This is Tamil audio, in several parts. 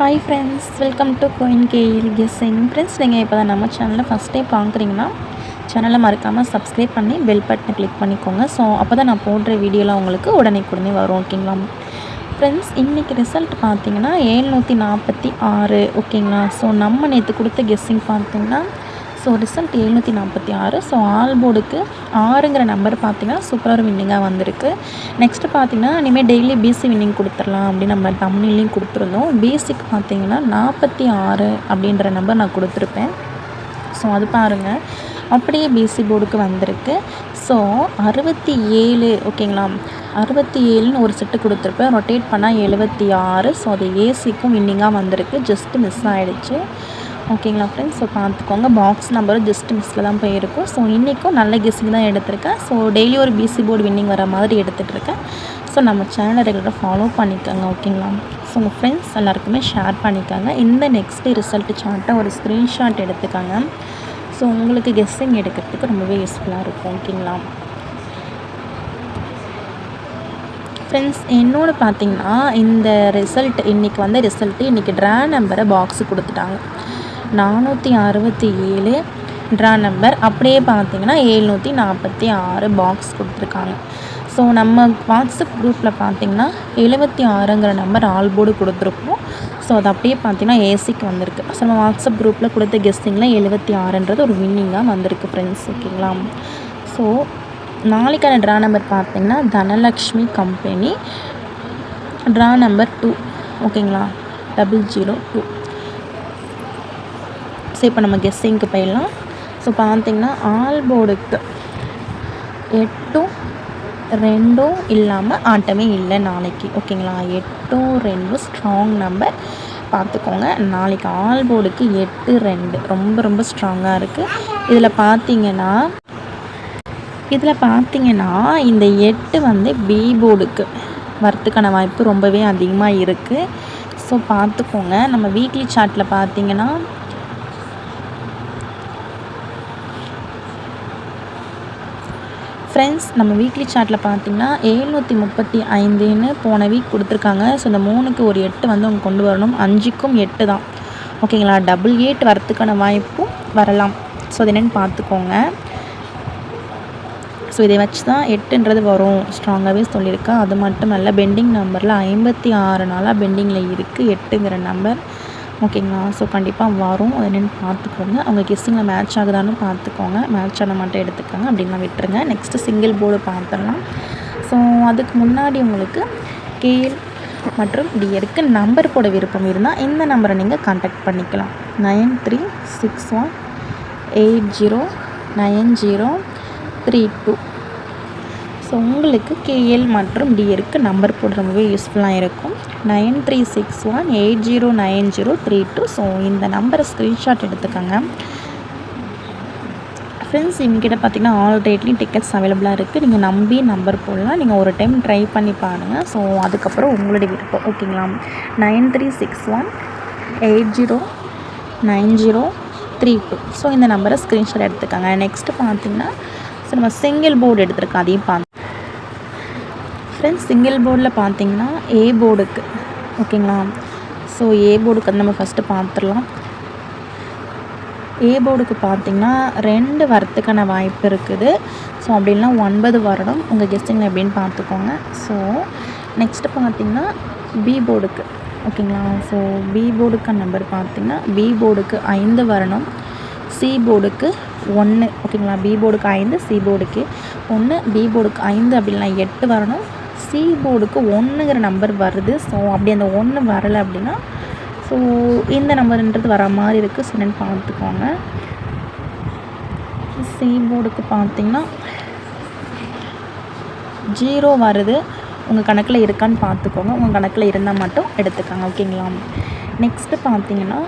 Hi friends, welcome to going KL guessing. Friends, நீங்கள் இப்போ தான் நம்ம சேனலில் ஃபஸ்ட் டைம் பார்க்குறீங்கன்னா சேனலை மறக்காமல் சப்ஸ்கிரைப் பண்ணி பெல் பட்டனை கிளிக் பண்ணிக்கோங்க. ஸோ அப்போ தான் நான் போடுற வீடியோலாம் உங்களுக்கு உடனே வரும். ஓகேங்களா ஃப்ரெண்ட்ஸ், இன்றைக்கி ரிசல்ட் பார்த்தீங்கன்னா 746. ஓகேங்களா. ஸோ நம்ம நேற்று கொடுத்த கெஸ்ஸிங் பார்த்தீங்கன்னா ரிசல்ட் 746. ஸோ ஆல் போர்டுக்கு 6ங்கிற நம்பர் பார்த்திங்கன்னா சூப்பராக வின்னிங்காக வந்திருக்கு. நெக்ஸ்ட்டு பார்த்திங்கன்னா இனிமேல் டெய்லி பிசி வின்னிங் கொடுத்துடலாம் அப்படின்னு நம்ம தமிழ்லேயும் கொடுத்துருந்தோம். பிசிக்கு பார்த்திங்கன்னா 46 அப்படின்ற நம்பர் நான் கொடுத்துருப்பேன். ஸோ அது பாருங்கள், அப்படியே பிசி போர்டுக்கு வந்திருக்கு. ஸோ 67. ஓகேங்களா, 67ன்னு ஒரு செட்டு கொடுத்துருப்பேன். ரொட்டேட் பண்ணால் 76. ஸோ அது ஏசிக்கும் வின்னிங்காக வந்திருக்கு. ஜஸ்ட்டு மிஸ் ஆகிடுச்சு. ஓகேங்களா ஃப்ரெண்ட்ஸ். ஸோ பார்த்துக்கோங்க, பாக்ஸ் நம்பரும் ஜஸ்ட் மிஸ்ஸில் தான் போயிருக்கும். ஸோ இன்றைக்கும் நல்ல கெஸ்ஸிங் தான் எடுத்திருக்கேன். ஸோ டெய்லி ஒரு பிசி போர்டு வின்னிங் வர மாதிரி எடுத்துகிட்ருக்கேன். ஸோ நம்ம சேனலை ரெகுலராக ஃபாலோ பண்ணிக்கோங்க. ஓகேங்களா. ஸோ உங்கள் ஃப்ரெண்ட்ஸ் எல்லாருக்குமே ஷேர் பண்ணிக்கோங்க. இந்த நெக்ஸ்ட்டு ரிசல்ட் சார்ட்டை ஒரு ஸ்க்ரீன்ஷாட் எடுத்துக்கோங்க. ஸோ உங்களுக்கு கெஸ்ஸிங் எடுக்கிறதுக்கு ரொம்பவே யூஸ்ஃபுல்லாக இருக்கும். ஓகேங்களா ஃப்ரெண்ட்ஸ், என்னோட பார்த்திங்கன்னா இந்த ரிசல்ட் இன்றைக்கி வந்த ரிசல்ட்டு இன்றைக்கி ட்ரா நம்பரை பாக்ஸு கொடுத்துட்டாங்க. 467 ட்ரா நம்பர். அப்படியே பார்த்திங்கன்னா 746 பாக்ஸ் கொடுத்துருக்காங்க. ஸோ நம்ம வாட்ஸ்அப் குரூப்பில் பார்த்திங்கன்னா 76ங்கிற நம்பர் ஆல் போர்டு கொடுத்துருப்போம். ஸோ அது அப்படியே பார்த்திங்கன்னா ஏசிக்கு வந்திருக்கு. ஸோ நம்ம வாட்ஸ்அப் குரூப்பில் கொடுத்த கெஸ்ஸிங்கில் 76ன்றது ஒரு வின்னிங்காக வந்திருக்கு ஃப்ரெண்ட்ஸ். ஓகேங்களா. ஸோ நாளைக்கான ட்ரா நம்பர் பார்த்திங்கன்னா தனலக்ஷ்மி கம்பெனி ட்ரா நம்பர் 2. ஓகேங்களா, 002. ஸோ இப்போ நம்ம கெஸ்ஸிங்க்கு போயிடலாம். ஸோ பார்த்திங்கன்னா ஆல் போர்டுக்கு 8ம் 2ம் இல்லாமல் ஆட்டமே இல்லை நாளைக்கு. ஓகேங்களா, 8ம் 2ம் ஸ்ட்ராங் நம்பர் பார்த்துக்கோங்க. நாளைக்கு ஆல் போர்டுக்கு 8 2 ரொம்ப ஸ்ட்ராங்காக இருக்குது. இதில் பார்த்தீங்கன்னா இந்த 8 வந்து பி போர்டுக்கு வரத்துக்கான வாய்ப்பு ரொம்பவே அதிகமாக இருக்குது. ஸோ பார்த்துக்கோங்க. நம்ம வீக்லி சார்ட்டில் பார்த்தீங்கன்னா ஃப்ரெண்ட்ஸ், நம்ம வீக்லி சார்ட்டில் பார்த்திங்கன்னா 735ன்னு போன வீக் கொடுத்துருக்காங்க. ஸோ இந்த 3க்கு ஒரு 8 வந்து அவங்க கொண்டு வரணும். 5க்கும் 8 தான். ஓகேங்களா, 88 வரத்துக்கான வாய்ப்பும் வரலாம். ஸோ அது என்னென்னு பார்த்துக்கோங்க. ஸோ இதை வச்சு தான் 8ன்றது வரும் ஸ்ட்ராங்காகவே சொல்லியிருக்கேன். அது மட்டும் இல்லை, பெண்டிங் நம்பரில் 56 நாளாக பெண்டிங்கில் இருக்குது 8ங்கிற நம்பர். ஓகேங்களா. ஸோ கண்டிப்பாக வரும். அது என்னென்னு பார்த்துக்கோங்க. அவங்க கெஸ்ஸிங்கில் மேட்ச் ஆகுதான்னு பார்த்துக்கோங்க. மேட்ச் ஆன மட்டும் எடுத்துக்கோங்க, அப்படின்னா விட்டுருங்க. நெக்ஸ்ட்டு சிங்கிள் போர்டு பார்த்துடலாம். ஸோ அதுக்கு முன்னாடி உங்களுக்கு கேஎல் மற்றும் டியருக்கு நம்பர் போட விருப்பம் இருந்தால் இந்த நம்பரை நீங்கள் கான்டாக்ட் பண்ணிக்கலாம். 9361809032. ஸோ உங்களுக்கு கேஎல் மற்றும் டியருக்கு நம்பர் போட ரொம்பவே யூஸ்ஃபுல்லாக இருக்கும். 9361809032. ஸோ இந்த நம்பரை ஸ்க்ரீன்ஷாட் எடுத்துக்கோங்க ஃப்ரெண்ட்ஸ். இவங்ககிட்ட பார்த்திங்கன்னா ஆல் ரேட்லேயும் டிக்கெட்ஸ் அவைலபிளாக இருக்குது. நீங்கள் நம்பி நம்பர் போடலாம். நீங்கள் ஒரு டைம் ட்ரை பண்ணி பாருங்கள். ஸோ அதுக்கப்புறம் உங்களுடைய விருப்பம். ஓகேங்களா. 9361809032. ஸோ இந்த நம்பரை ஸ்க்ரீன்ஷாட் எடுத்துக்கோங்க. நெக்ஸ்ட்டு பார்த்திங்கன்னா நம்ம சிங்கிள் போர்டு எடுத்துருக்கோம். அதையும் பார்த்து ஃப்ரெண்ட்ஸ், சிங்கிள் போர்டில் பார்த்திங்கன்னா ஏ போர்டுக்கு. ஓகேங்களா. ஸோ ஏ போர்டுக்கு வந்து நம்ம ஃபஸ்ட்டு பார்த்துடலாம். ஏ போர்டுக்கு பார்த்திங்கன்னா 2 வரத்துக்கான வாய்ப்பு இருக்குது. ஸோ அப்படின்னா 9 வரணும். உங்கள் கெஸ்ஸிங்கில் எப்படின்னு பார்த்துக்கோங்க. ஸோ நெக்ஸ்ட்டு பார்த்திங்கன்னா பி போர்டுக்கு. ஓகேங்களா. ஸோ பி போர்டுக்கான நம்பர் பார்த்திங்கன்னா பி போர்டுக்கு 5 வரணும். சி போர்டுக்கு 1. ஓகேங்களா. பி போர்டுக்கு 5, சி போர்டுக்கு 1. பி போர்டுக்கு 5 அப்படின்னா 8 வரணும். சி போர்டுக்கு 1ங்கிற நம்பர் வருது. ஸோ அப்படி அந்த 1 வரலை அப்படின்னா ஸோ இந்த நம்பர்ன்றது வர மாதிரி இருக்குது. ஸோ என்னென்னு பார்த்துக்கோங்க. சி போர்டுக்கு பார்த்திங்கன்னா 0 வருது. உங்கள் கணக்கில் இருக்கான்னு பார்த்துக்கோங்க. உங்கள் கணக்கில் இருந்தால் மட்டும் எடுத்துக்கோங்க. ஓகேங்களா. நெக்ஸ்ட்டு பார்த்திங்கன்னா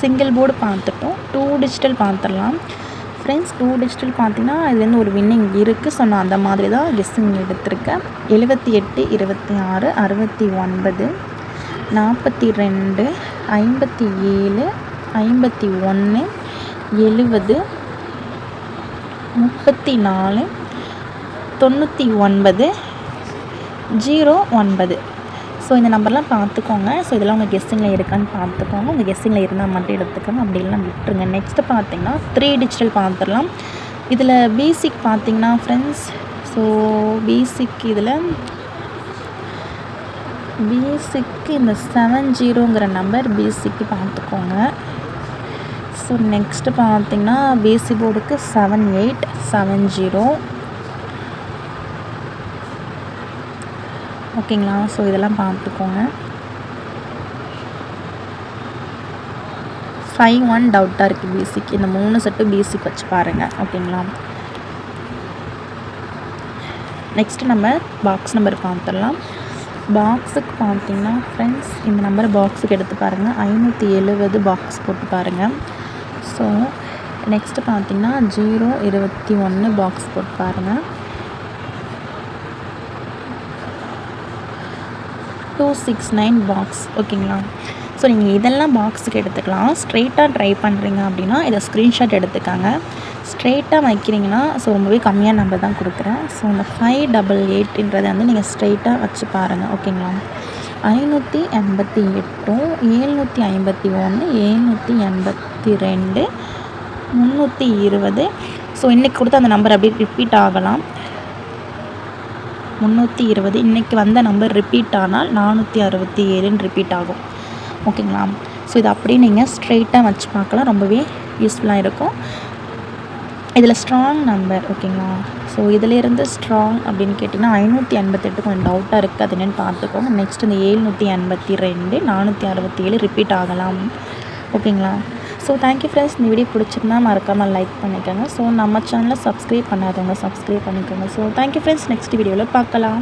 சிங்கிள் போர்டு பார்த்துட்டோம். 2 டிஜிட்டல் பார்த்துடலாம் ஃப்ரெண்ட்ஸ். 2 டிஜிட்டல் பார்த்திங்கன்னா இதுலேருந்து ஒரு வின்னிங் இருக்குது. ஸோ நான் அந்த மாதிரி தான் கெஸ்ஸிங் எடுத்திருக்கேன். 78 26 69 42 57 51 70 34 99 09. ஸோ இந்த நம்பர்லாம் பார்த்துக்கோங்க. ஸோ இதெல்லாம் உங்கள் கெஸ்ஸிங்கில் இருக்கான்னு பார்த்துக்கோங்க. உங்கள் கெஸ்ஸிங்கில் இருந்தால் மட்டும் எடுத்துக்கோங்க, அப்படி இல்லைனா விட்டுருங்க. நெக்ஸ்ட்டு பார்த்தீங்கன்னா 3 டிஜிட்டல் பார்த்துடலாம். இதில் பேசிக் பார்த்தீங்கன்னா ஃப்ரெண்ட்ஸ், ஸோ பேசிக்கு இந்த 70ங்கிற நம்பர் பேசிக்கு பார்த்துக்கோங்க. ஸோ நெக்ஸ்ட்டு பார்த்தீங்கன்னா பேசிக் போர்டுக்கு 7870. ஓகேங்களா? ஸோ இதெல்லாம் பார்த்துக்கோங்க. 51 டவுட்டாக இருக்குது பேசிக். இந்த 3 செட்டு பேசிக் வச்சு பாருங்கள். ஓகேங்களா? நெக்ஸ்ட்டு நம்ம பாக்ஸ் நம்பர் பார்த்துடலாம். பாக்ஸுக்கு பார்த்தீங்கன்னா ஃப்ரெண்ட்ஸ், இந்த நம்பர் பாக்ஸுக்கு எடுத்து பாருங்கள். 570 பாக்ஸ் போட்டு பாருங்கள். ஸோ நெக்ஸ்ட்டு பார்த்தீங்கன்னா 021 பாக்ஸ் போட்டு பாருங்கள். 269 பாக்ஸ். ஓகேங்களா? ஸோ நீங்கள் இதெல்லாம் பாக்ஸுக்கு எடுத்துக்கலாம். ஸ்ட்ரெயிட்டாக ட்ரை பண்ணுறீங்க அப்படின்னா இதை ஸ்க்ரீன்ஷாட் எடுத்துக்காங்க. ஸ்ட்ரெயிட்டாக வைக்கிறீங்கன்னா ஸோ ரொம்பவே கம்மியான நம்பர் தான் கொடுக்குறேன். ஸோ இந்த 588ன்றதை வந்து நீங்கள் ஸ்ட்ரெயிட்டாக வச்சு பாருங்கள். ஓகேங்களா? 588, 751, 782, 320. ஸோ இன்றைக்கி கொடுத்த அந்த நம்பர் அப்படியே ரிப்பீட் ஆகலாம். 320 இன்றைக்கி வந்த நம்பர் ரிப்பீட் ஆனால் 467ன்னு ரிப்பீட் ஆகும். ஓகேங்களா? ஸோ இது அப்படியே நீங்கள் ஸ்ட்ரெயிட்டாக வச்சு பார்க்கலாம். ரொம்பவே யூஸ்ஃபுல்லாக இருக்கும். இதில் ஸ்ட்ராங் நம்பர். ஓகேங்களா? ஸோ இதிலேருந்து ஸ்ட்ராங் அப்படின்னு கேட்டிங்கன்னா 588 கொஞ்சம் டவுட்டாக இருக்குது, அது என்னென்னு பார்த்துக்கோங்க. நெக்ஸ்ட் இந்த 782, 467 ரிப்பீட் ஆகலாம். ஓகேங்களா? So thank you friends. இந்த வீடியோ பிடிச்சிருந்தா மறக்காமல் லைக் பண்ணிக்கோங்க. ஸோ நம்ம சேனலை சப்ஸ்கிரைப் பண்ணாதவங்க சப்ஸ்கிரைப் பண்ணிக்கோங்க. So thank you friends. நெக்ஸ்ட் வீடியோவில் பார்க்கலாம்.